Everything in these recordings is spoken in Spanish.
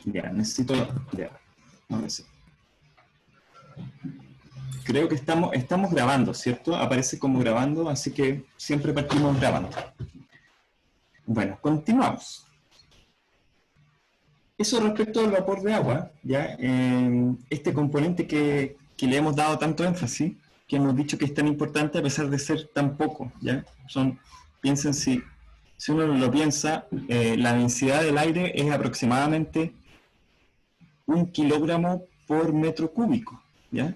Ya, necesito... Ya, ahora sí. Creo que estamos grabando, ¿cierto? Aparece como grabando, así que siempre partimos grabando. Bueno, continuamos. Eso respecto al vapor de agua, ¿ya? Este componente que le hemos dado tanto énfasis, que hemos dicho que es tan importante a pesar de ser tan poco, ¿ya? Piensen si uno lo piensa, la densidad del aire es aproximadamente 1 kilogramo por metro cúbico, ¿ya?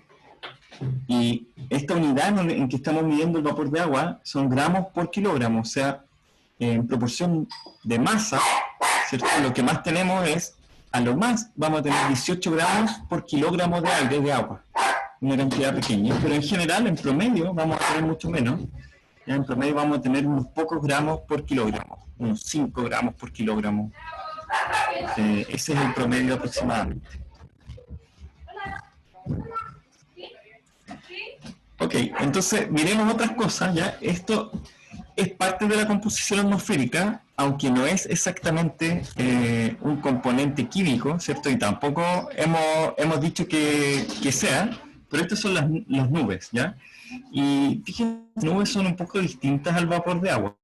Y esta unidad en que estamos midiendo el vapor de agua son gramos por kilogramo, o sea, en proporción de masa, ¿cierto? Lo que más tenemos es, a lo más vamos a tener 18 gramos por kilogramo de aire de agua, una cantidad pequeña, pero en general, en promedio, vamos a tener mucho menos. Ya en promedio vamos a tener unos pocos gramos por kilogramo, unos 5 gramos por kilogramo. Ese es el promedio aproximadamente. Ok, entonces miremos otras cosas, ¿ya? Esto es parte de la composición atmosférica, aunque no es exactamente un componente químico, ¿cierto? Y tampoco hemos dicho que sea, pero estas son las nubes, ¿ya? Y fíjense, las nubes son un poco distintas al vapor de agua,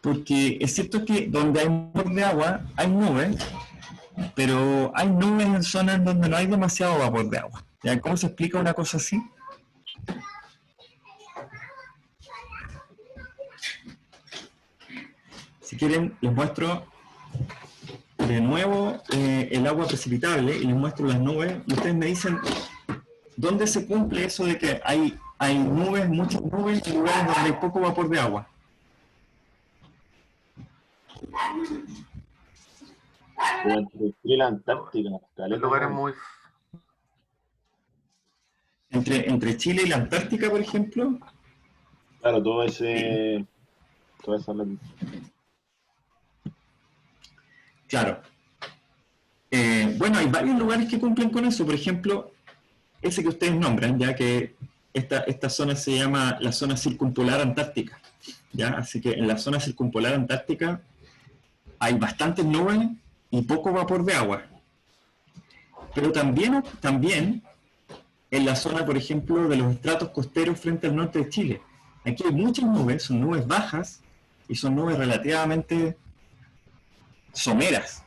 porque es cierto que donde hay vapor de agua hay nubes, pero hay nubes en zonas donde no hay demasiado vapor de agua, ¿ya? ¿Cómo se explica una cosa así? Si quieren, les muestro de nuevo el agua precipitable y les muestro las nubes y ustedes me dicen dónde se cumple eso de que hay nubes, muchas nubes en lugares donde hay poco vapor de agua. Entre Chile y la Antártica. Lugares muy... Entre Chile y la Antártica, por ejemplo. Claro, toda esa latitud. Claro. Bueno, hay varios lugares que cumplen con eso. Por ejemplo, ese que ustedes nombran, ya que esta zona se llama la zona circumpolar antártica, ¿ya? Así que en la zona circumpolar antártica hay bastantes nubes y poco vapor de agua. Pero también en la zona, por ejemplo, de los estratos costeros frente al norte de Chile. Aquí hay muchas nubes, son nubes bajas y son nubes relativamente someras,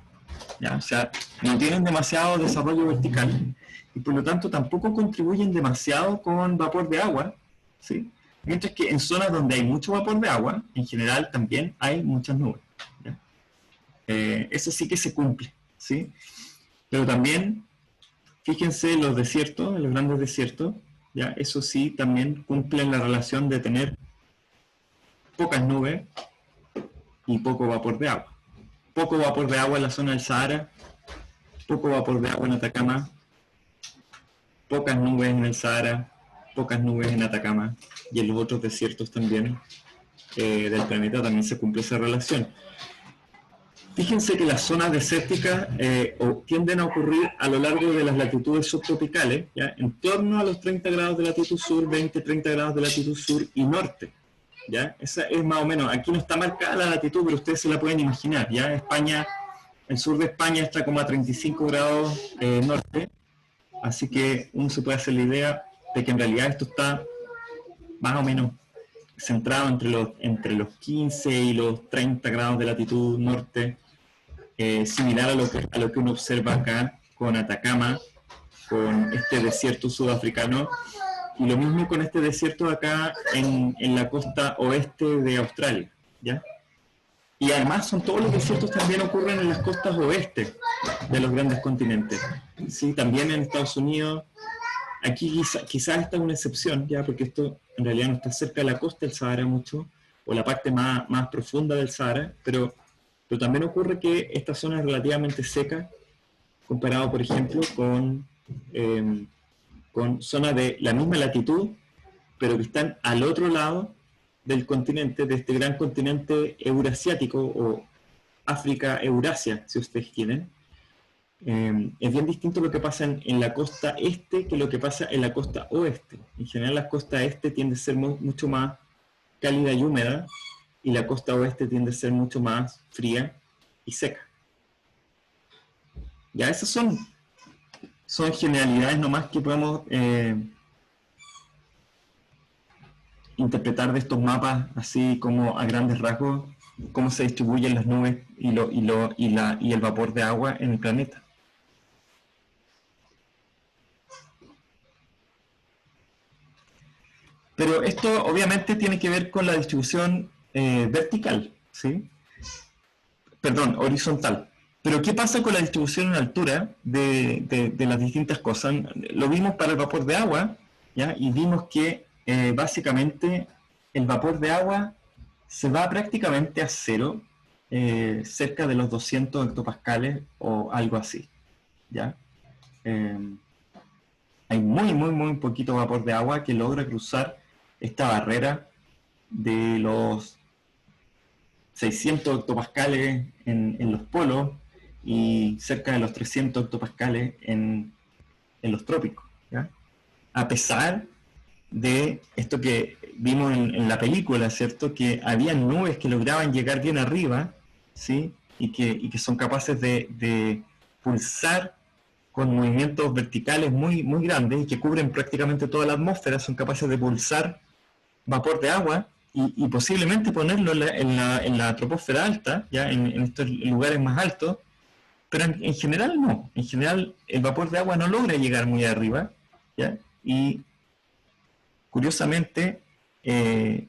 ¿ya? O sea, no tienen demasiado desarrollo vertical y por lo tanto tampoco contribuyen demasiado con vapor de agua, ¿sí? Mientras que en zonas donde hay mucho vapor de agua, en general también hay muchas nubes, ¿ya? Eso sí que se cumple, ¿sí? Pero también, fíjense los desiertos, los grandes desiertos, ¿ya? Eso sí también cumplen la relación de tener pocas nubes y poco vapor de agua. Poco vapor de agua en la zona del Sahara, poco vapor de agua en Atacama, pocas nubes en el Sahara, pocas nubes en Atacama y en los otros desiertos también del planeta también se cumple esa relación. Fíjense que las zonas desérticas tienden a ocurrir a lo largo de las latitudes subtropicales, ¿ya? En torno a los 30 grados de latitud sur, 20-30 grados de latitud sur y norte, ¿ya? Esa es más o menos, aquí no está marcada la latitud, pero ustedes se la pueden imaginar, ¿ya? España, el sur de España está como a 35 grados norte, así que uno se puede hacer la idea de que en realidad esto está más o menos centrado entre los 15 y los 30 grados de latitud norte, similar a lo que uno observa acá con Atacama, con este desierto sudafricano, y lo mismo con este desierto acá en la costa oeste de Australia, ¿ya? Y además todos los desiertos también ocurren en las costas oeste de los grandes continentes. Sí, también en Estados Unidos. Aquí quizás esta es una excepción, ya, porque esto en realidad no está cerca de la costa del Sahara mucho, o la parte más profunda del Sahara, pero también ocurre que esta zona es relativamente seca, comparado, por ejemplo, con zonas de la misma latitud, pero que están al otro lado del continente, de este gran continente eurasiático, o África-Eurasia, si ustedes quieren. Es bien distinto lo que pasa en la costa este que lo que pasa en la costa oeste. En general la costa este tiende a ser mucho más cálida y húmeda, y la costa oeste tiende a ser mucho más fría y seca. Ya esas son generalidades nomás que podemos interpretar de estos mapas, así como a grandes rasgos, cómo se distribuyen las nubes y el vapor de agua en el planeta. Pero esto obviamente tiene que ver con la distribución vertical, ¿sí? Perdón, horizontal. Pero ¿qué pasa con la distribución en altura de las distintas cosas? Lo vimos para el vapor de agua, ¿ya? Y vimos que básicamente el vapor de agua se va prácticamente a cero, cerca de los 200 hectopascales o algo así, ¿ya? Hay muy poquito vapor de agua que logra cruzar esta barrera de los 600 hectopascales en los polos y cerca de los 300 hectopascales en los trópicos, ¿ya? A pesar de esto que vimos en la película, ¿cierto? Que había nubes que lograban llegar bien arriba, ¿sí? Y que son capaces de pulsar con movimientos verticales muy grandes y que cubren prácticamente toda la atmósfera, son capaces de pulsar vapor de agua y posiblemente ponerlo en la troposfera alta, ya en estos lugares más altos, pero en general no. En general el vapor de agua no logra llegar muy arriba, ¿ya? Y curiosamente,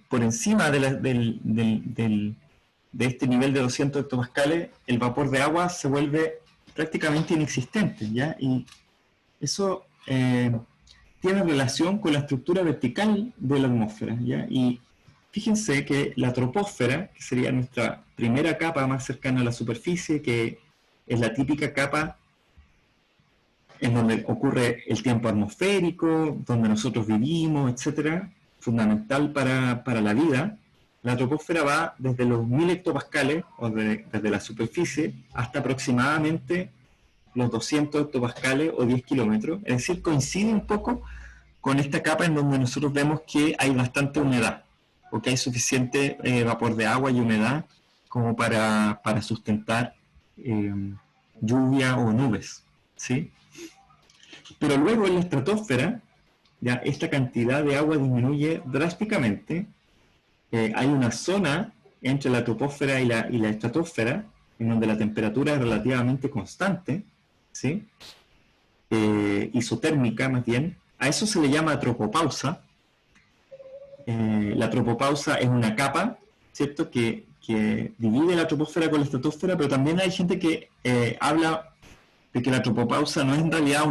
por encima de este nivel de 200 hectopascales, el vapor de agua se vuelve prácticamente inexistente, ¿ya? Y eso tiene relación con la estructura vertical de la atmósfera, ¿ya? Y fíjense que la troposfera, que sería nuestra primera capa más cercana a la superficie, que es la típica capa en donde ocurre el tiempo atmosférico, donde nosotros vivimos, etcétera, fundamental para la vida. La troposfera va desde los 1000 hectopascales, o desde la superficie, hasta aproximadamente los 200 hectopascales o 10 kilómetros. Es decir, coincide un poco con esta capa en donde nosotros vemos que hay bastante humedad, o que hay suficiente vapor de agua y humedad como para sustentar lluvia o nubes, ¿sí? Pero luego en la estratosfera, ya esta cantidad de agua disminuye drásticamente. Hay una zona entre la troposfera y la estratosfera en donde la temperatura es relativamente constante, ¿sí? Isotérmica más bien. A eso se le llama tropopausa. La tropopausa es una capa, ¿cierto?, que divide la troposfera con la estratosfera, pero también hay gente que habla de que la tropopausa no es en realidad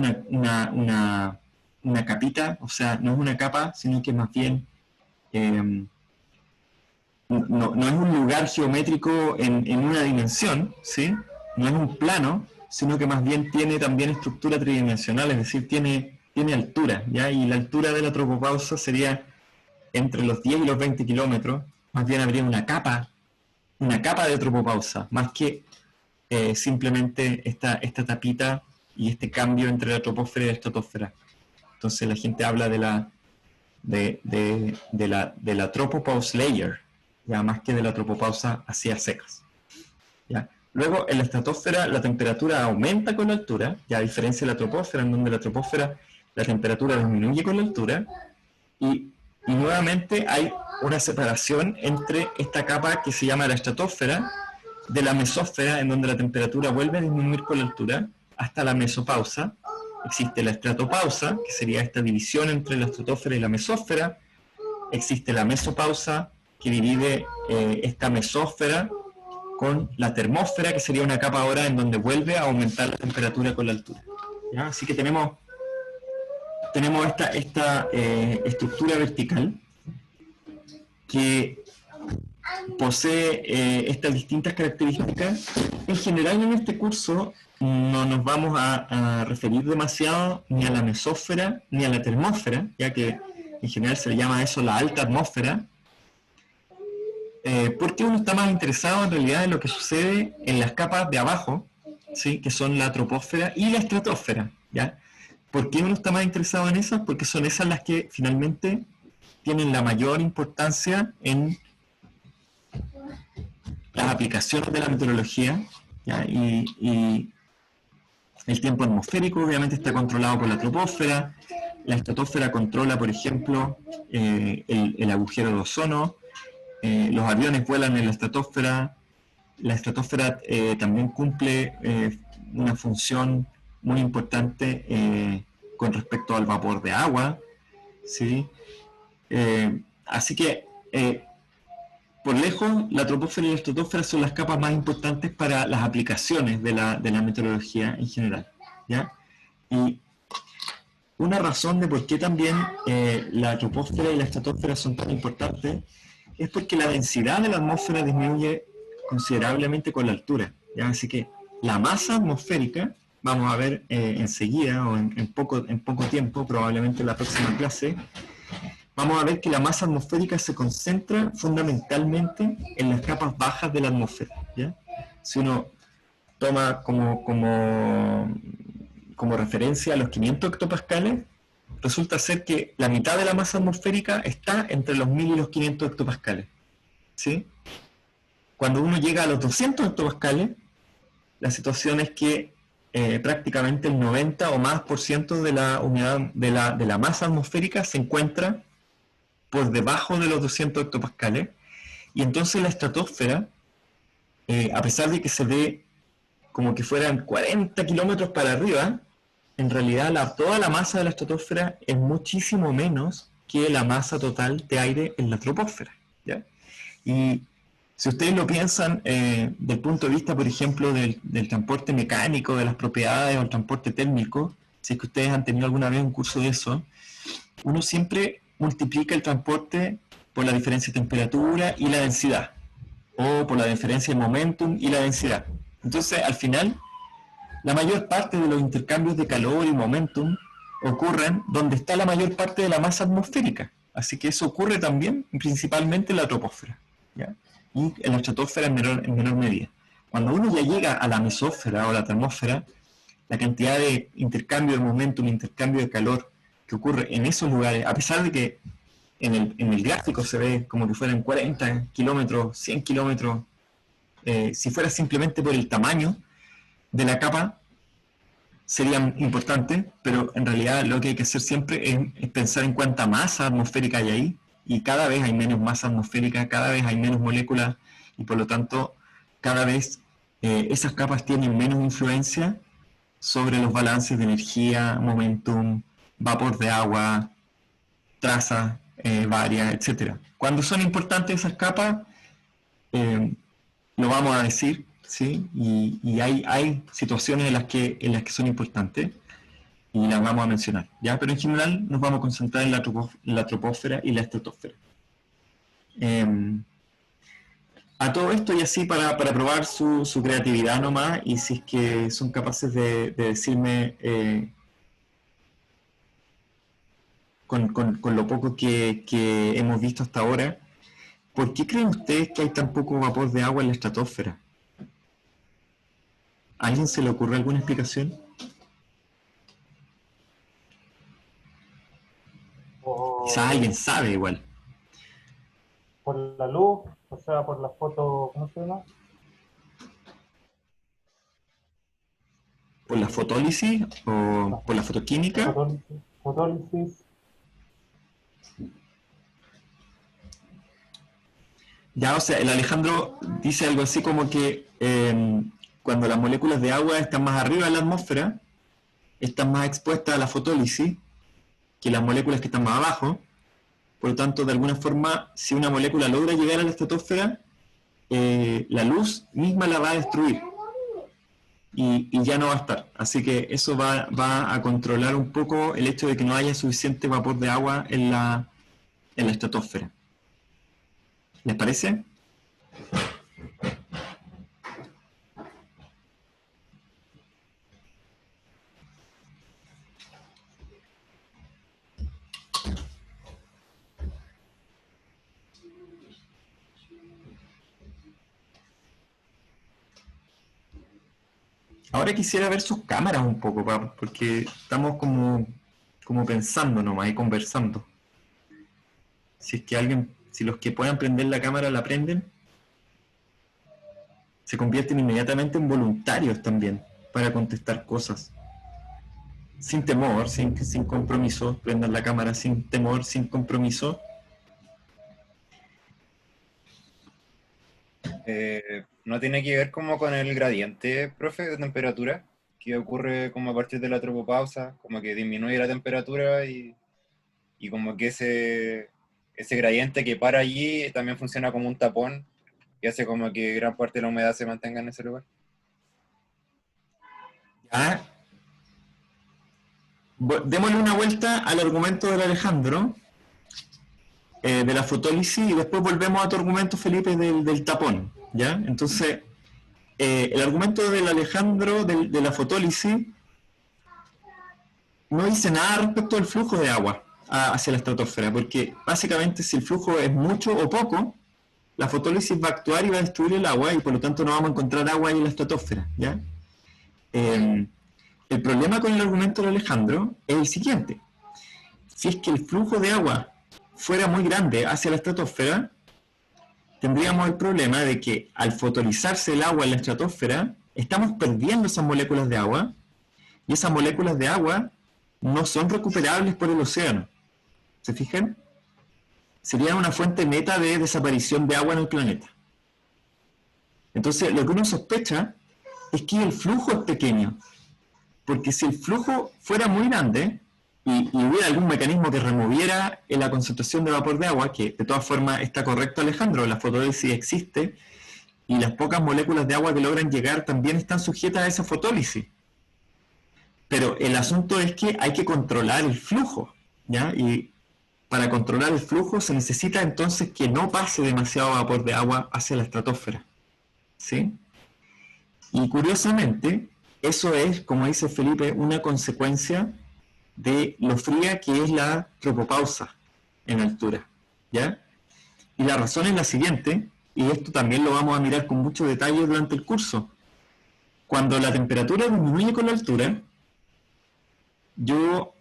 una capita, o sea, no es una capa, sino que más bien no es un lugar geométrico en una dimensión, ¿sí? No es un plano, sino que más bien tiene también estructura tridimensional, es decir, tiene altura, ¿ya? Y la altura de la tropopausa sería entre los 10 y los 20 kilómetros, más bien habría una capa de tropopausa, más que simplemente esta tapita y este cambio entre la troposfera y la estratosfera. Entonces la gente habla de la tropopause layer, ya más que de la tropopausa hacia secas, ¿ya? Luego en la estratosfera la temperatura aumenta con la altura, ya a diferencia de la troposfera, en donde la troposfera la temperatura disminuye con la altura, y nuevamente hay una separación entre esta capa que se llama la estratosfera de la mesósfera, en donde la temperatura vuelve a disminuir con la altura, hasta la mesopausa. Existe la estratopausa, que sería esta división entre la estratosfera y la mesósfera. Existe la mesopausa, que divide esta mesósfera con la termósfera, que sería una capa ahora en donde vuelve a aumentar la temperatura con la altura, ¿ya? Así que tenemos esta estructura vertical que posee estas distintas características. En general en este curso no nos vamos a referir demasiado ni a la mesósfera ni a la termósfera, ya que en general se le llama a eso la alta atmósfera, porque uno está más interesado en realidad en lo que sucede en las capas de abajo, ¿sí?, que son la troposfera y la estratosfera, ¿ya? ¿Por qué uno está más interesado en esas? Porque son esas las que finalmente tienen la mayor importancia en las aplicaciones de la meteorología, ¿ya? Y El tiempo atmosférico obviamente está controlado por la troposfera. La estratosfera controla, por ejemplo, el agujero de ozono. Los aviones vuelan en la estratosfera. La estratosfera también cumple una función muy importante con respecto al vapor de agua, ¿sí? Así que, por lejos, la troposfera y la estratosfera son las capas más importantes para las aplicaciones de la meteorología en general, ¿ya? Y una razón de por qué también la troposfera y la estratosfera son tan importantes es porque la densidad de la atmósfera disminuye considerablemente con la altura, ¿ya? Así que la masa atmosférica, vamos a ver enseguida o en poco tiempo, probablemente en la próxima clase, vamos a ver que la masa atmosférica se concentra fundamentalmente en las capas bajas de la atmósfera, ¿ya? Si uno toma como referencia a los 500 hectopascales, resulta ser que la mitad de la masa atmosférica está entre los 1000 y los 500 hectopascales, ¿sí? Cuando uno llega a los 200 hectopascales, la situación es que prácticamente el 90 o más por ciento de la unidad de la masa atmosférica se encuentra por debajo de los 200 hectopascales, y entonces la estratosfera, a pesar de que se ve como que fueran 40 kilómetros para arriba, en realidad toda la masa de la estratosfera es muchísimo menos que la masa total de aire en la troposfera, ¿ya? Y si ustedes lo piensan del punto de vista, por ejemplo, del transporte mecánico, de las propiedades o el transporte térmico, si es que ustedes han tenido alguna vez un curso de eso, uno siempre multiplica el transporte por la diferencia de temperatura y la densidad, o por la diferencia de momentum y la densidad. Entonces, al final, la mayor parte de los intercambios de calor y momentum ocurren donde está la mayor parte de la masa atmosférica. Así que eso ocurre también, principalmente en la troposfera, ¿ya? Y en la estratosfera en menor medida. Cuando uno ya llega a la mesósfera o la termósfera, la cantidad de intercambio de momentum, intercambio de calor que ocurre en esos lugares, a pesar de que en el gráfico se ve como que fueran 40 kilómetros, 100 kilómetros, si fuera simplemente por el tamaño de la capa, serían importantes, pero en realidad lo que hay que hacer siempre es pensar en cuánta masa atmosférica hay ahí, y cada vez hay menos masa atmosférica, cada vez hay menos moléculas, y por lo tanto cada vez esas capas tienen menos influencia sobre los balances de energía, momentum, vapor de agua, trazas varias, etc. Cuando son importantes esas capas, lo vamos a decir, ¿sí? Y hay situaciones en las que son importantes y las vamos a mencionar, ¿ya? Pero en general nos vamos a concentrar en la troposfera y la estratosfera. A todo esto, y así para probar su creatividad nomás, y si es que son capaces de decirme con lo poco que hemos visto hasta ahora, ¿por qué creen ustedes que hay tan poco vapor de agua en la estratosfera? ¿A alguien se le ocurre alguna explicación? Quizás alguien sabe igual. Por la luz, o sea, por la foto, ¿cómo se llama? ¿Por la fotólisis o por la fotoquímica? Fotólisis. Ya, o sea, el Alejandro dice algo así como que cuando las moléculas de agua están más arriba de la atmósfera, están más expuestas a la fotólisis que las moléculas que están más abajo. Por lo tanto, de alguna forma, si una molécula logra llegar a la estratosfera, la luz misma la va a destruir y ya no va a estar. Así que eso va a controlar un poco el hecho de que no haya suficiente vapor de agua en la estratosfera. ¿Les parece? Ahora quisiera ver sus cámaras un poco, porque estamos como pensando nomás y conversando. Si es que si los que puedan prender la cámara la prenden, se convierten inmediatamente en voluntarios también para contestar cosas. sin temor, sin compromiso, prendan la cámara sin temor, sin compromiso. ¿No tiene que ver como con el gradiente, profe, de temperatura? Que ocurre como a partir de la tropopausa, como que disminuye la temperatura y como que ese gradiente que para allí también funciona como un tapón y hace como que gran parte de la humedad se mantenga en ese lugar. Ya. Démosle una vuelta al argumento del Alejandro, de la fotólisis, y después volvemos a tu argumento, Felipe, del tapón, ¿ya? Entonces, el argumento del Alejandro de la fotólisis no dice nada respecto al flujo de agua hacia la estratosfera, porque básicamente si el flujo es mucho o poco, la fotólisis va a actuar y va a destruir el agua, y por lo tanto no vamos a encontrar agua ahí en la estratosfera, ¿ya? El problema con el argumento de Alejandro es el siguiente: si es que el flujo de agua fuera muy grande hacia la estratosfera, tendríamos el problema de que al fotonizarse el agua en la estratosfera, estamos perdiendo esas moléculas de agua, y esas moléculas de agua no son recuperables por el océano. ¿Se fijan? Sería una fuente neta de desaparición de agua en el planeta. Entonces, lo que uno sospecha es que el flujo es pequeño, porque si el flujo fuera muy grande y hubiera algún mecanismo que removiera la concentración de vapor de agua, que de todas formas está correcto, Alejandro, la fotólisis existe y las pocas moléculas de agua que logran llegar también están sujetas a esa fotólisis. Pero el asunto es que hay que controlar el flujo, ¿ya? Y para controlar el flujo se necesita entonces que no pase demasiado vapor de agua hacia la estratosfera, ¿sí? Y curiosamente, eso es, como dice Felipe, una consecuencia de lo fría que es la tropopausa en altura, ¿ya? Y la razón es la siguiente, y esto también lo vamos a mirar con mucho detalle durante el curso. Cuando la temperatura disminuye con la altura, yo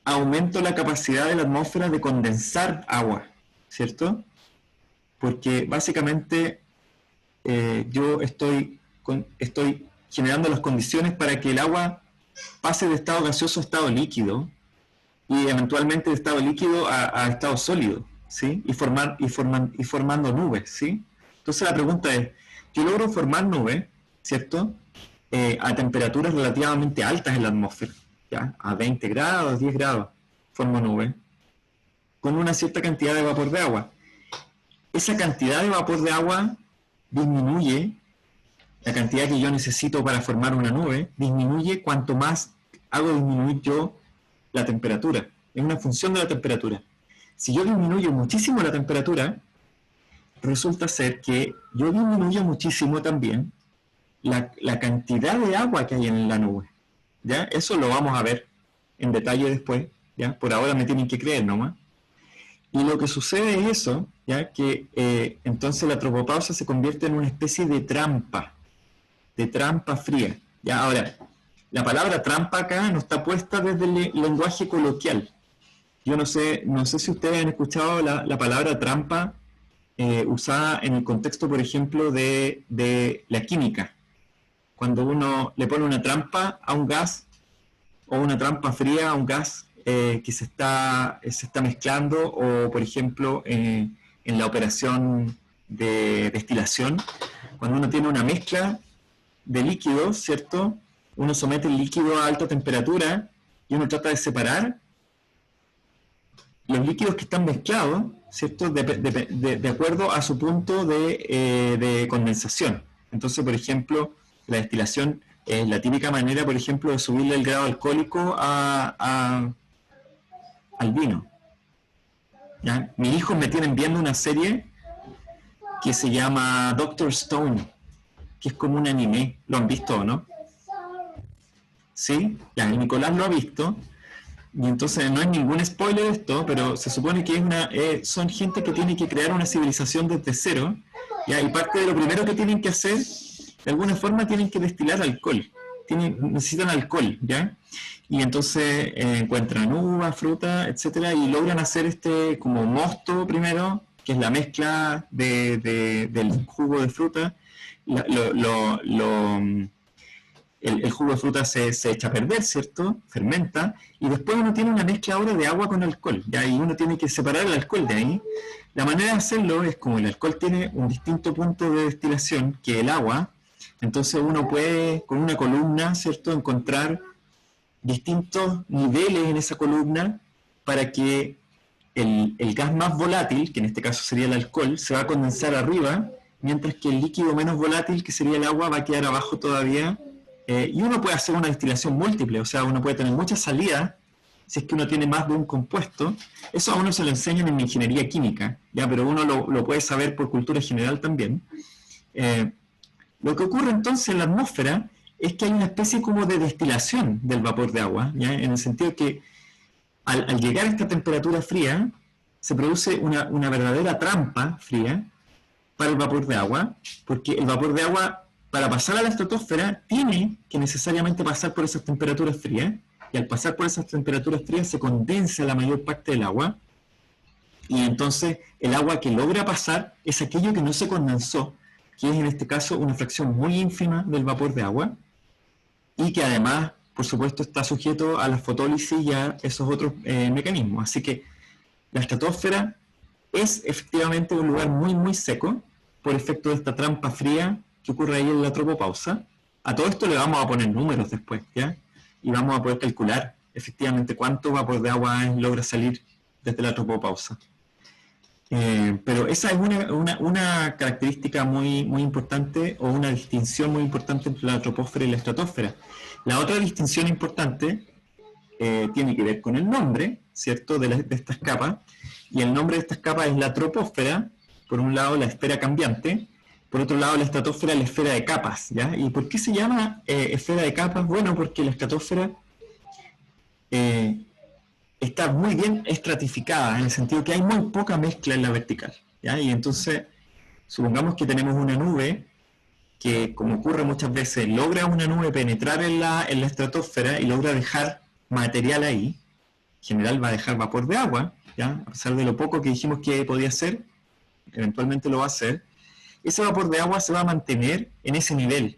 aumento la capacidad de la atmósfera de condensar agua, ¿cierto? Porque básicamente yo estoy generando las condiciones para que el agua pase de estado gaseoso a estado líquido, y eventualmente de estado líquido a estado sólido, ¿sí? Y formando nubes, ¿sí? Entonces la pregunta es, yo logro formar nubes, ¿cierto? A temperaturas relativamente altas en la atmósfera, ¿ya? A 20 grados, 10 grados, formo nubes, con una cierta cantidad de vapor de agua. Esa cantidad de vapor de agua disminuye, la cantidad que yo necesito para formar una nube, disminuye cuanto más hago disminuir yo la temperatura. Es una función de la temperatura. Si yo disminuyo muchísimo la temperatura, resulta ser que yo disminuyo muchísimo también la cantidad de agua que hay en la nube, ¿ya? Eso lo vamos a ver en detalle después, ¿ya? Por ahora me tienen que creer nomás. Y lo que sucede es eso, ¿ya? Que entonces la tropopausa se convierte en una especie de trampa fría, ¿ya? Ahora, la palabra trampa acá no está puesta desde el lenguaje coloquial. Yo no sé si ustedes han escuchado la palabra trampa usada en el contexto, por ejemplo, de la química. Cuando uno le pone una trampa a un gas, o una trampa fría a un gas que se está mezclando, o por ejemplo en la operación de destilación, cuando uno tiene una mezcla de líquidos, ¿cierto? Uno somete el líquido a alta temperatura y uno trata de separar los líquidos que están mezclados, ¿cierto? De acuerdo a su punto de condensación. Entonces, por ejemplo, la destilación es la típica manera, por ejemplo, de subirle el grado alcohólico al vino, ¿ya? Mis hijos me tienen viendo una serie que se llama Doctor Stone, que es como un anime. ¿Lo han visto o no? ¿Sí? Ya, Nicolás lo ha visto. Y entonces no hay ningún spoiler de esto, pero se supone que son gente que tiene que crear una civilización desde cero, ¿ya? Y parte de lo primero que tienen que hacer, de alguna forma, tienen que destilar alcohol. Necesitan alcohol, ¿ya? Y entonces encuentran uvas, fruta, etcétera, y logran hacer como mosto primero, que es la mezcla del jugo de fruta. el jugo de fruta se echa a perder, ¿cierto? Fermenta, y después uno tiene una mezcla ahora de agua con alcohol, ¿ya? Y uno tiene que separar el alcohol de ahí. La manera de hacerlo es como el alcohol tiene un distinto punto de destilación que el agua, entonces uno puede, con una columna, ¿cierto?, encontrar distintos niveles en esa columna para que el gas más volátil, que en este caso sería el alcohol, se va a condensar arriba, mientras que el líquido menos volátil, que sería el agua, va a quedar abajo todavía. Y uno puede hacer una destilación múltiple, o sea, uno puede tener muchas salidas, si es que uno tiene más de un compuesto. Eso a uno se lo enseñan en ingeniería química, ¿ya? Pero uno lo puede saber por cultura general también. Lo que ocurre entonces en la atmósfera es que hay una especie como de destilación del vapor de agua, ¿ya? En el sentido que al llegar a esta temperatura fría, se produce una verdadera trampa fría para el vapor de agua, porque el vapor de agua, para pasar a la estratosfera, tiene que necesariamente pasar por esas temperaturas frías, y al pasar por esas temperaturas frías se condensa la mayor parte del agua, y entonces el agua que logra pasar es aquello que no se condensó, que es en este caso una fracción muy ínfima del vapor de agua, y que además, por supuesto, está sujeto a la fotólisis y a esos otros mecanismos. Así que la estratosfera es efectivamente un lugar muy, muy seco, por efecto de esta trampa fría que ocurre ahí en la tropopausa. A todo esto le vamos a poner números después, ¿ya? Y vamos a poder calcular efectivamente cuánto vapor de agua logra salir desde la tropopausa. Pero esa es una característica muy, muy importante, o una distinción muy importante entre la troposfera y la estratosfera. La otra distinción importante tiene que ver con el nombre, ¿cierto?, de estas capas, y el nombre de estas capas es la troposfera, por un lado la esfera cambiante, por otro lado la estratosfera, la esfera de capas, ¿ya? ¿Y por qué se llama esfera de capas? Bueno, porque la estratosfera está muy bien estratificada, en el sentido que hay muy poca mezcla en la vertical, ¿ya? Y entonces, supongamos que tenemos una nube que, como ocurre muchas veces, logra una nube penetrar en la estratosfera y logra dejar material ahí. En general va a dejar vapor de agua, ¿ya? A pesar de lo poco que dijimos que podía hacer, eventualmente lo va a hacer. Ese vapor de agua se va a mantener en ese nivel,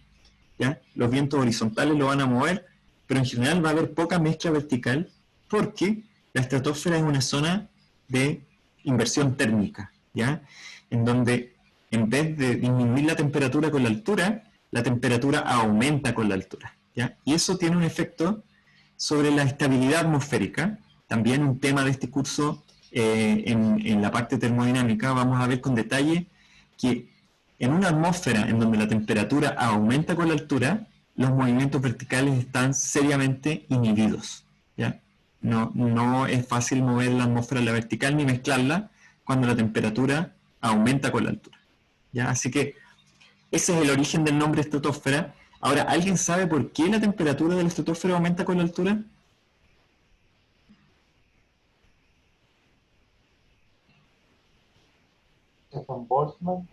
¿ya? Los vientos horizontales lo van a mover, pero en general va a haber poca mezcla vertical, porque la estratosfera es una zona de inversión térmica, ¿ya? En donde, en vez de disminuir la temperatura con la altura, la temperatura aumenta con la altura, ¿ya? Y eso tiene un efecto sobre la estabilidad atmosférica. También un tema de este curso, en la parte termodinámica, vamos a ver con detalle que en una atmósfera en donde la temperatura aumenta con la altura, los movimientos verticales están seriamente inhibidos, ¿ya? No es fácil mover la atmósfera en la vertical ni mezclarla cuando la temperatura aumenta con la altura, ¿ya? Así que ese es el origen del nombre estratosfera. Ahora, ¿alguien sabe por qué la temperatura de la estratosfera aumenta con la altura? Stefan Boltzmann.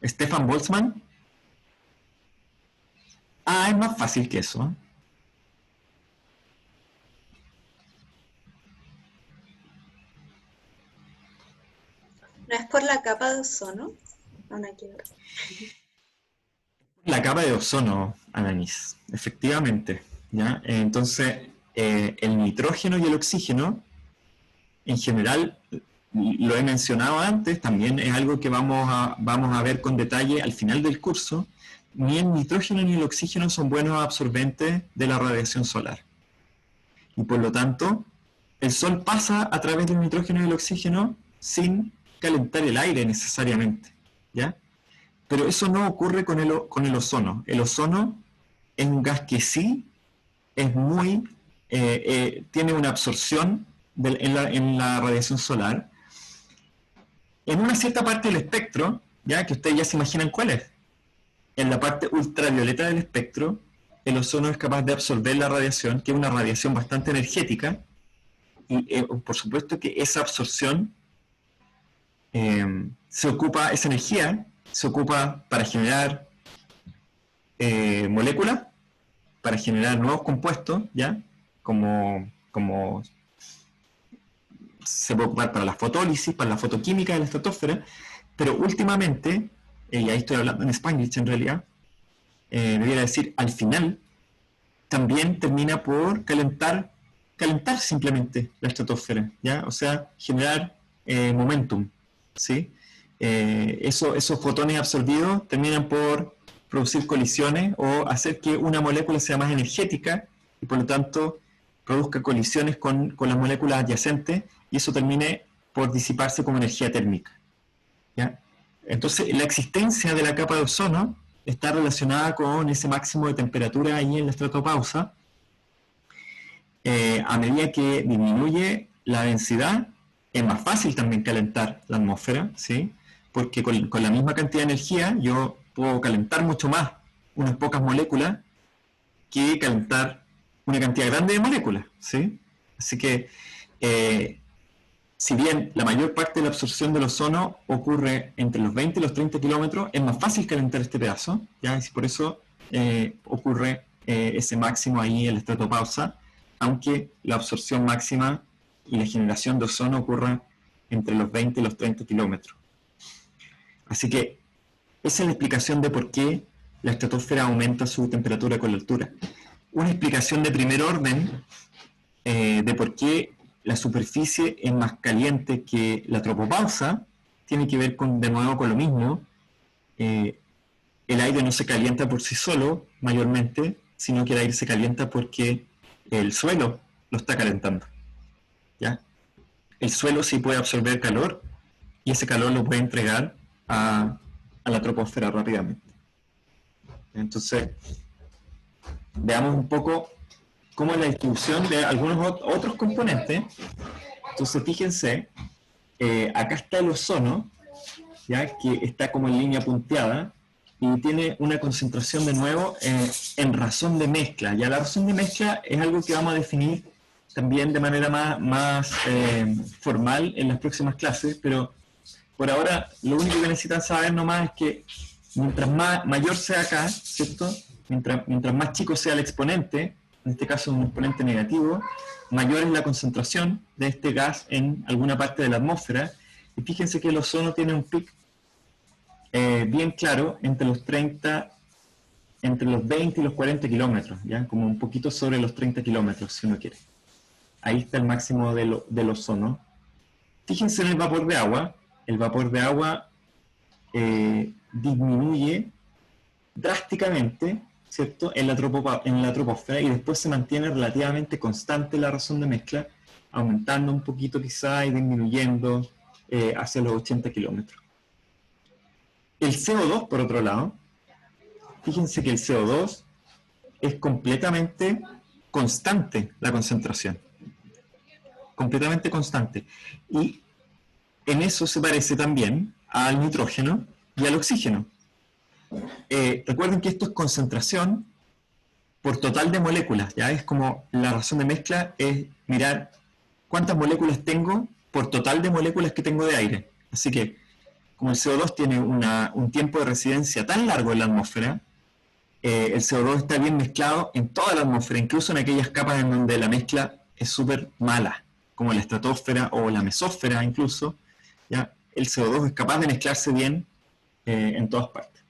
¿Stefan Boltzmann? Ah, es más fácil que eso, ¿eh? ¿No es por la capa de ozono? No, no hay que ver. La capa de ozono, Ananis, efectivamente, ¿ya? Entonces, el nitrógeno y el oxígeno, en general, lo he mencionado antes, también es algo que vamos a ver con detalle al final del curso. Ni el nitrógeno ni el oxígeno son buenos absorbentes de la radiación solar. Y por lo tanto, el sol pasa a través del nitrógeno y el oxígeno sin calentar el aire necesariamente, ¿ya? Pero eso no ocurre con el ozono. El ozono es un gas que sí es muy, tiene una absorción en la radiación solar. En una cierta parte del espectro, ya que ustedes ya se imaginan cuál es, en la parte ultravioleta del espectro, el ozono es capaz de absorber la radiación, que es una radiación bastante energética, y por supuesto que esa absorción esa energía se ocupa para generar moléculas, para generar nuevos compuestos, ¿ya? Como se puede ocupar para la fotólisis, para la fotoquímica de la estratosfera, pero últimamente, y ahí estoy hablando en Spanglish en realidad, debiera decir al final, también termina por calentar simplemente la estratosfera, ¿ya? O sea, generar momentum, ¿sí? Esos fotones absorbidos terminan por producir colisiones o hacer que una molécula sea más energética y por lo tanto produzca colisiones con las moléculas adyacentes y eso termine por disiparse como energía térmica, ¿ya? Entonces, la existencia de la capa de ozono está relacionada con ese máximo de temperatura ahí en la estratopausa. A medida que disminuye la densidad, es más fácil también calentar la atmósfera, ¿sí? Porque con la misma cantidad de energía yo puedo calentar mucho más unas pocas moléculas que calentar una cantidad grande de moléculas, ¿sí? Así que, si bien la mayor parte de la absorción del ozono ocurre entre los 20 y los 30 kilómetros, es más fácil calentar este pedazo, ¿ya? Y por eso ocurre ese máximo ahí en la estratopausa, aunque la absorción máxima y la generación de ozono ocurra entre los 20 y los 30 kilómetros. Así que esa es la explicación de por qué la estratosfera aumenta su temperatura con la altura. Una explicación de primer orden de por qué la superficie es más caliente que la tropopausa tiene que ver de nuevo con lo mismo. El aire no se calienta por sí solo, mayormente, sino que el aire se calienta porque el suelo lo está calentando, ¿ya? El suelo sí puede absorber calor y ese calor lo puede entregar a la troposfera rápidamente. Entonces, veamos un poco cómo es la distribución de algunos otros componentes. Entonces, fíjense, acá está el ozono, ¿ya? Que está como en línea punteada y tiene una concentración de nuevo en razón de mezcla. Ya la razón de mezcla es algo que vamos a definir también de manera más formal en las próximas clases, pero por ahora lo único que necesitan saber nomás es que mientras mayor sea acá, ¿cierto? Mientras más chico sea el exponente, en este caso un exponente negativo, mayor es la concentración de este gas en alguna parte de la atmósfera. Y fíjense que el ozono tiene un pic bien claro entre los 20 y los 40 kilómetros, ¿ya? Como un poquito sobre los 30 kilómetros, si uno quiere. Ahí está el máximo del ozono. Fíjense en el vapor de agua. El vapor de agua disminuye drásticamente, ¿cierto? En la troposfera y después se mantiene relativamente constante la razón de mezcla, aumentando un poquito quizá y disminuyendo hacia los 80 kilómetros. El CO2, por otro lado, fíjense que el CO2 es completamente constante la concentración. Completamente constante. Y en eso se parece también al nitrógeno y al oxígeno. Recuerden que esto es concentración por total de moléculas, ¿ya? Es como la razón de mezcla es mirar cuántas moléculas tengo por total de moléculas que tengo de aire. Así que, como el CO2 tiene un tiempo de residencia tan largo en la atmósfera, el CO2 está bien mezclado en toda la atmósfera, incluso en aquellas capas en donde la mezcla es súper mala, como la estratosfera o la mesósfera incluso, ¿ya? El CO2 es capaz de mezclarse bien en todas partes.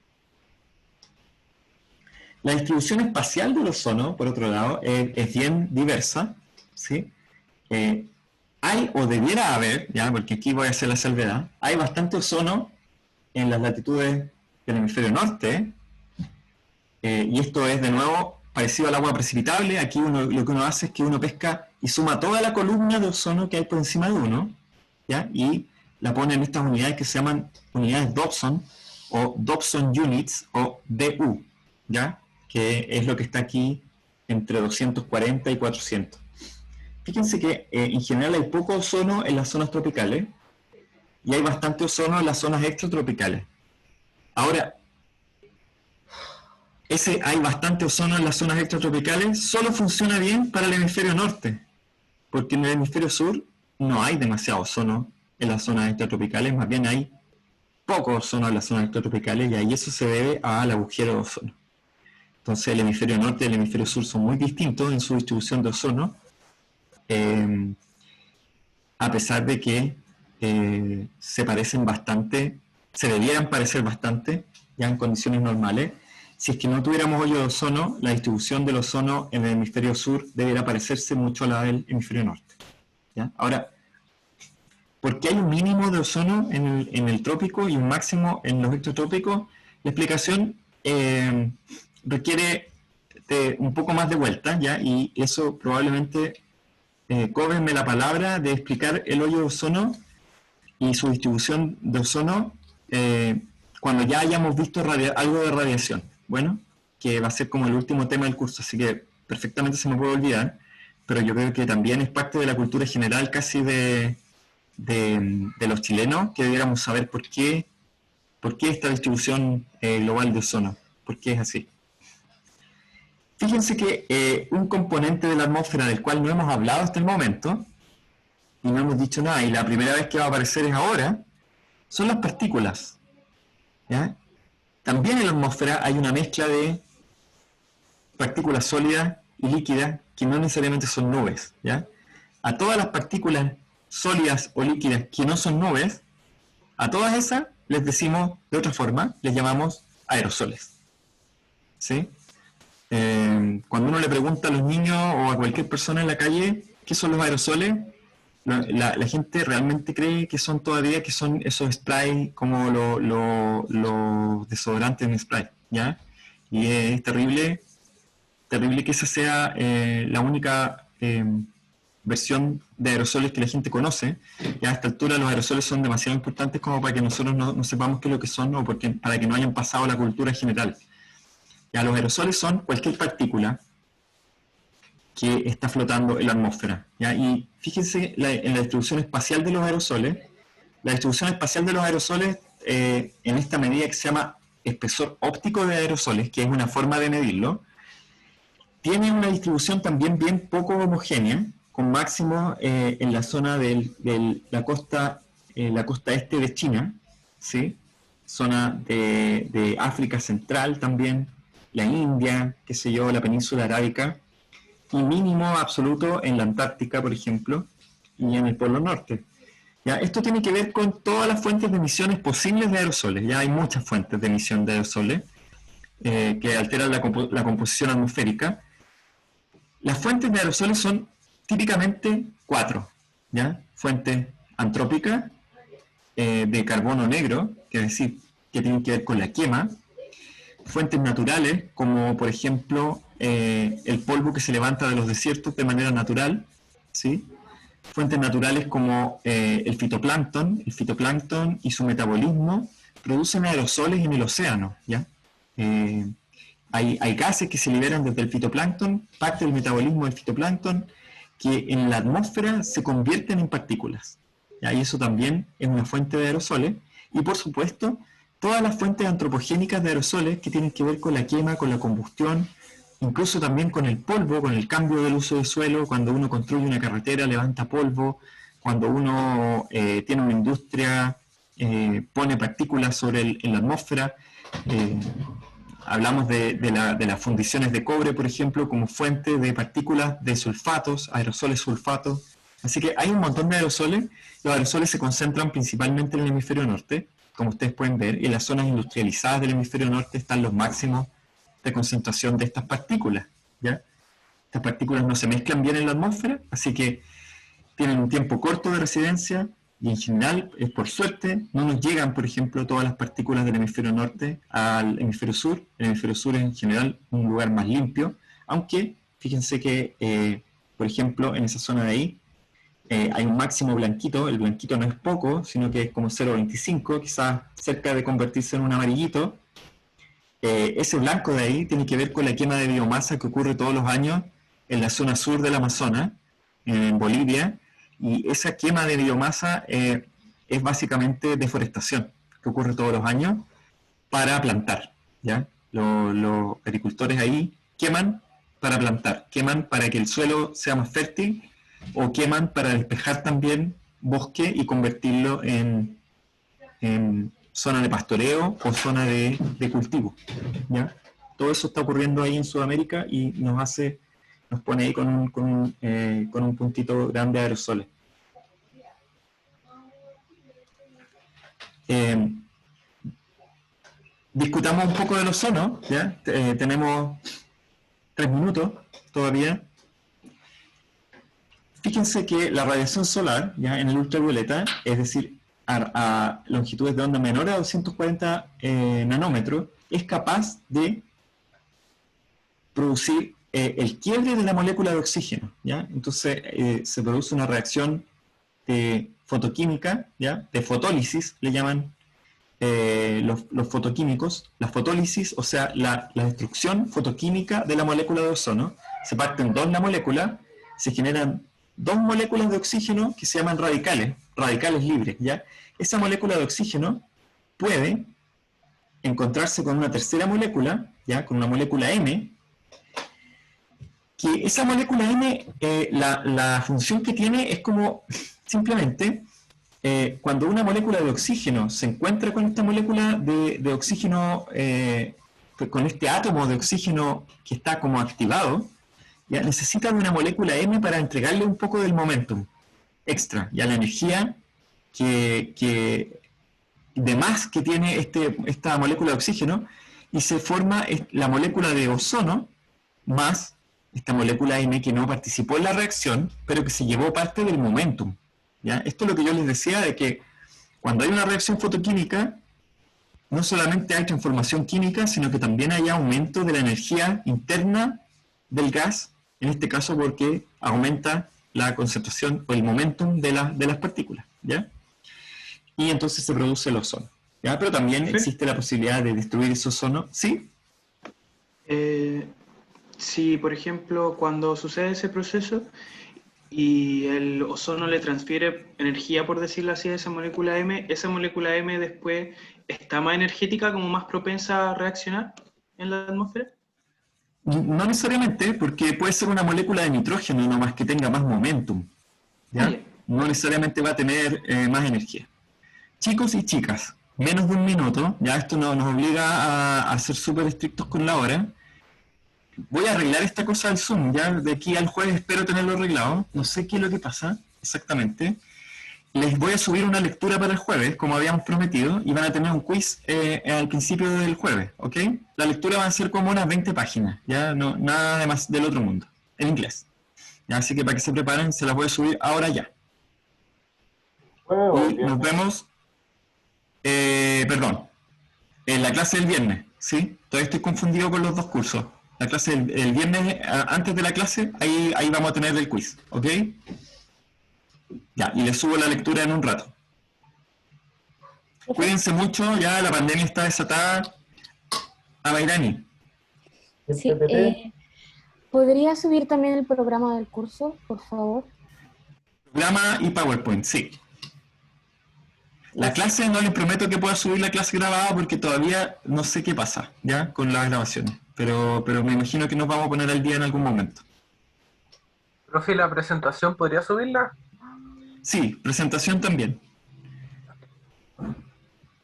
La distribución espacial del ozono, por otro lado, es bien diversa, ¿sí? Hay, o debiera haber, ¿ya? Porque aquí voy a hacer la salvedad, hay bastante ozono en las latitudes del hemisferio norte, y esto es de nuevo parecido al agua precipitable. Aquí lo que uno hace es que uno pesca y suma toda la columna de ozono que hay por encima de uno, ¿ya? Y la pone en estas unidades que se llaman unidades Dobson, o Dobson Units, o DU, ¿ya? Que es lo que está aquí entre 240 y 400. Fíjense que en general hay poco ozono en las zonas tropicales y hay bastante ozono en las zonas extratropicales. Ahora, hay bastante ozono en las zonas extratropicales solo funciona bien para el hemisferio norte, porque en el hemisferio sur no hay demasiado ozono en las zonas extratropicales, más bien hay poco ozono en las zonas extratropicales y ahí eso se debe al agujero de ozono. Entonces el hemisferio norte y el hemisferio sur son muy distintos en su distribución de ozono, a pesar de que se parecen bastante, se debieran parecer bastante ya en condiciones normales. si es que no tuviéramos hoyo de ozono, la distribución del ozono en el hemisferio sur debería parecerse mucho a la del hemisferio norte. ¿Ya? Ahora, ¿por qué hay un mínimo de ozono en el trópico y un máximo en los extratrópicos? La explicación requiere de un poco más de vuelta, ¿ya? Y eso probablemente cóbrenme la palabra de explicar el hoyo de ozono y su distribución de ozono cuando ya hayamos visto algo de radiación. Bueno, que va a ser como el último tema del curso, así que perfectamente se me puede olvidar, pero yo creo que también es parte de la cultura general casi de los chilenos, que debiéramos saber por qué esta distribución global de ozono, por qué es así. Fíjense que un componente de la atmósfera del cual no hemos hablado hasta el momento, y no hemos dicho nada, y la primera vez que va a aparecer es ahora, son las partículas. ¿Ya? También en la atmósfera hay una mezcla de partículas sólidas y líquidas que no necesariamente son nubes. ¿Ya? A todas las partículas sólidas o líquidas que no son nubes, a todas esas les decimos de otra forma, les llamamos aerosoles. ¿Sí? Cuando uno le pregunta a los niños o a cualquier persona en la calle qué son los aerosoles, la gente realmente cree que son todavía esos sprays como los desodorantes en spray, ¿ya? Y es terrible que esa sea la única versión de aerosoles que la gente conoce. Ya a esta altura los aerosoles son demasiado importantes como para que nosotros no sepamos qué es lo que son o para que no hayan pasado a la cultura general. Ya, los aerosoles son cualquier partícula que está flotando en la atmósfera. ¿Ya? Y fíjense en la distribución espacial de los aerosoles. La distribución espacial de los aerosoles, en esta medida que se llama espesor óptico de aerosoles, que es una forma de medirlo, tiene una distribución también bien poco homogénea, con máximo en la zona de la costa este de China, ¿sí? Zona de África Central también, la India, qué sé yo, la península arábica, y mínimo absoluto en la Antártica, por ejemplo, y en el Polo Norte. ¿Ya? Esto tiene que ver con todas las fuentes de emisiones posibles de aerosoles. Ya hay muchas fuentes de emisión de aerosoles que alteran la composición atmosférica. Las fuentes de aerosoles son típicamente 4, ¿ya? Fuentes antrópicas, de carbono negro, que es decir, que tienen que ver con la quema. Fuentes naturales, como por ejemplo el polvo que se levanta de los desiertos de manera natural, ¿sí? Fuentes naturales como el fitoplancton y su metabolismo producen aerosoles en el océano, ¿ya? Hay gases que se liberan desde el fitoplancton, parte del metabolismo del fitoplancton, que en la atmósfera se convierten en partículas, ¿ya? Y eso también es una fuente de aerosoles. Y por supuesto, todas las fuentes antropogénicas de aerosoles que tienen que ver con la quema, con la combustión, incluso también con el polvo, con el cambio del uso de suelo. Cuando uno construye una carretera levanta polvo, cuando uno tiene una industria pone partículas en la atmósfera. Hablamos de las fundiciones de cobre, por ejemplo, como fuente de partículas de sulfatos, aerosoles sulfatos. Así que hay un montón de aerosoles. Los aerosoles se concentran principalmente en el hemisferio norte, como ustedes pueden ver, y en las zonas industrializadas del hemisferio norte están los máximos de concentración de estas partículas, ¿ya? Estas partículas no se mezclan bien en la atmósfera, así que tienen un tiempo corto de residencia y en general, por suerte, no nos llegan, por ejemplo, todas las partículas del hemisferio norte al hemisferio sur. El hemisferio sur es en general un lugar más limpio, aunque fíjense que, por ejemplo, en esa zona de ahí hay un máximo blanquito. El blanquito no es poco, sino que es como 0,25, quizás cerca de convertirse en un amarillito. Ese blanco de ahí tiene que ver con la quema de biomasa que ocurre todos los años en la zona sur del Amazonas, en Bolivia, y esa quema de biomasa es básicamente deforestación que ocurre todos los años para plantar, ¿ya? Los agricultores ahí queman para plantar, queman para que el suelo sea más fértil, o queman para despejar también bosque y convertirlo en zona de pastoreo o zona de cultivo, ¿ya? Todo eso está ocurriendo ahí en Sudamérica y nos pone ahí con un puntito grande de aerosoles. discutamos un poco del ozono, ¿ya? Tenemos 3 minutos todavía. Fíjense que la radiación solar, ya en el ultravioleta, es decir, a longitudes de onda menores a 240 nanómetros, es capaz de producir el quiebre de la molécula de oxígeno, ¿ya? Entonces se produce una reacción fotoquímica, ¿ya? De fotólisis, le llaman los fotoquímicos, la fotólisis, o sea, la destrucción fotoquímica de la molécula de ozono. Se parten dos la molécula, se generan 2 moléculas de oxígeno que se llaman radicales libres, ¿ya? Esa molécula de oxígeno puede encontrarse con una tercera molécula, ¿ya? Con una molécula M, que esa molécula M, la función que tiene es como simplemente cuando una molécula de oxígeno se encuentra con esta molécula de oxígeno, con este átomo de oxígeno que está como activado, ya necesita de una molécula M para entregarle un poco del momentum extra, ya la energía de más que tiene esta molécula de oxígeno, y se forma la molécula de ozono más esta molécula M que no participó en la reacción, pero que se llevó parte del momentum, ¿ya? Esto es lo que yo les decía, de que cuando hay una reacción fotoquímica, no solamente hay transformación química, sino que también hay aumento de la energía interna del gas, en este caso porque aumenta la concentración o el momentum de las partículas, ¿ya? Y entonces se produce el ozono, ¿ya? Pero también existe la posibilidad de destruir ese ozono, ¿sí? Si, por ejemplo, cuando sucede ese proceso y el ozono le transfiere energía, por decirlo así, a esa molécula M después está más energética, como más propensa a reaccionar en la atmósfera. No necesariamente, porque puede ser una molécula de nitrógeno nomás que tenga más momentum, ¿ya? No necesariamente va a tener más energía. Chicos y chicas, menos de un minuto, ya esto nos obliga a ser súper estrictos con la hora. Voy a arreglar esta cosa del Zoom, ya de aquí al jueves espero tenerlo arreglado. No sé qué es lo que pasa exactamente. Les voy a subir una lectura para el jueves, como habíamos prometido, y van a tener un quiz al principio del jueves, ¿ok? La lectura va a ser como unas 20 páginas, ya no nada de más del otro mundo, en inglés. ¿Ya? Así que para que se preparen, se las voy a subir ahora ya. Y nos vemos, perdón, en la clase del viernes, ¿sí? Todavía estoy confundido con los dos cursos. La clase el viernes, antes de la clase, ahí vamos a tener el quiz, ¿ok? Ya, y les subo la lectura en un rato. Cuídense mucho, ya la pandemia está desatada. A Bairani. Sí, ¿podría subir también el programa del curso, por favor? Programa y PowerPoint, sí. La clase no les prometo que pueda subir la clase grabada porque todavía no sé qué pasa, ¿ya? Con las grabaciones. Pero me imagino que nos vamos a poner al día en algún momento. Profe, ¿la presentación podría subirla? Sí, presentación también.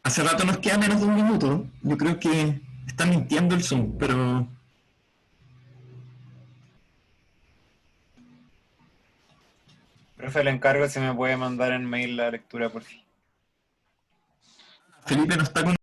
Hace rato nos queda menos de un minuto. Yo creo que está mintiendo el Zoom, pero... Profe, le encargo si me puede mandar en mail la lectura por fin. Felipe no está con